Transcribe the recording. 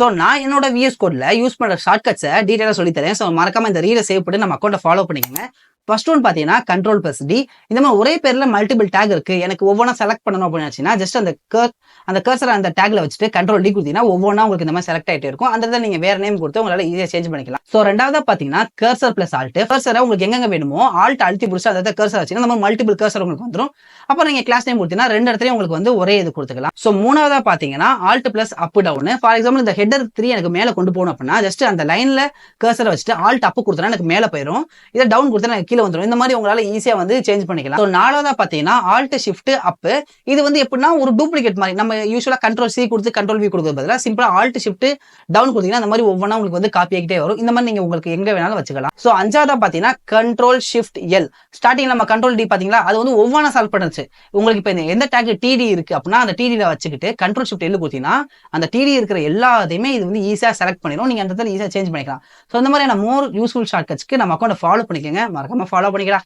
So நான் என்னோட vs கோட்ல யூஸ் பண்ற ஷார்ட்கட்ஸை டீடைலா சொல்லி தரேன். ஸோ மறக்காம இந்த ரீலை சேவ் பண்ணி நம்ம அக்கௌண்ட்டை ஃபாலோ பண்ணிக்கோங்க. ஃபர்ஸ்ட் ஒன் பார்த்தீங்கன்னா Ctrl+D. இந்த மாதிரி ஒரே பேர்ல மல்டிபிள் டேக் இருக்கு. எனக்கு ஒவ்வொன்றா செலக்ட் பண்ணணும் அப்படின்னு ஜஸ்ட் அந்த கர்சரை அந்த டேக்ல வச்சுட்டு Ctrl+D கொடுத்தீங்கன்னா ஒவ்வொன்றா உங்களுக்கு இந்த மாதிரி செலக்ட் ஆகிட்டே இருக்கும். அந்த இடத்துல நீங்க வேற நேம் கொடுத்து உங்களால ஈஸியா சேஞ்ச் பண்ணிக்கலாம். ஸோ ரெண்டாவதா பார்த்தீங்கன்னா Cursor+Alt. கர்சரை உங்களுக்கு எங்க வேணுமோ ஆல்ட் அழுத்தி பிடிச்சி அந்த கர்சர் வச்சுன்னா நம்ம மல்டிபிள் கர்சர் உங்களுக்கு வந்துடும். அப்புறம் நீங்க கிளாஸ் நேம் கொடுத்தீங்கன்னா ரெண்டு இடத்துலயும் உங்களுக்கு வந்து ஒரே இது கொடுத்துக்கலாம். ஸோ மூணாவதா பார்த்தீங்கன்னா Alt+Up+Down. ஃபார் எக்ஸாம்பிள் இந்த ஹெட்டர் 3 எனக்கு மேல கொண்டு போகணும் அப்படின்னா ஜஸ்ட் அந்த லைன்ல கர்சரை வச்சுட்டு ஆல்ட் அப் கொடுத்தா எனக்கு மேல போயிடும். இதை டவுன் கொடுத்தா எனக்கு கீழே வந்துடும். இந்த மாதிரி உங்களால ஈஸியா வந்து சேஞ்ச் பண்ணிக்கலாம். நாலாவதா பாத்தீங்கன்னா Alt+Shift+Up. இது வந்து எப்படின்னா ஒரு டூப்ளிகேட் மாதிரி நம்ம யூஸ்வலா Ctrl+C கொடுத்து Ctrl+V கொடுக்கறது பதிலா சிம்பிளா Alt+Shift+Down கொடுத்தீங்கன்னா அந்த மாதிரி ஒவ்வொன்றா உங்களுக்கு வந்து காப்பி ஆகிட்டே வரும். இந்த மாதிரி நீங்க உங்களுக்கு எங்க வேணாலும் வச்சுக்கலாம். ஸோ அஞ்சாவதா பாத்தீங்கன்னா Ctrl+Shift+L. ஸ்டார்டிங் நம்ம Ctrl+D பாத்தீங்களா அது வந்து ஒவ்வொன்றா சால்வ் பண்ணுச்சு. உங்களுக்கு இப்ப எந்த டேக் TD இருக்கு அப்படின்னா அந்த TD வச்சுக்கிட்டு Ctrl+Shift+L கொடுத்தீங்கன்னா அந்த TD இருக்கிற எல்லாத்தையுமே இது வந்து ஈஸியா செலக்ட் பண்ணிடும். நீங்க அந்த இடத்துல ஈஸியா சேஞ்ச் பண்ணிக்கலாம். ஸோ இந்த மாதிரியான மோர் யூஸ்ஃபுல் ஷார்ட்கட்ஸ்க்கு நம்ம அக்கௌண்ட் ஃபாலோ பண்ணிக்கோங்க. மறக்காம ஃபாலோ பண்ணிக்கலாம்.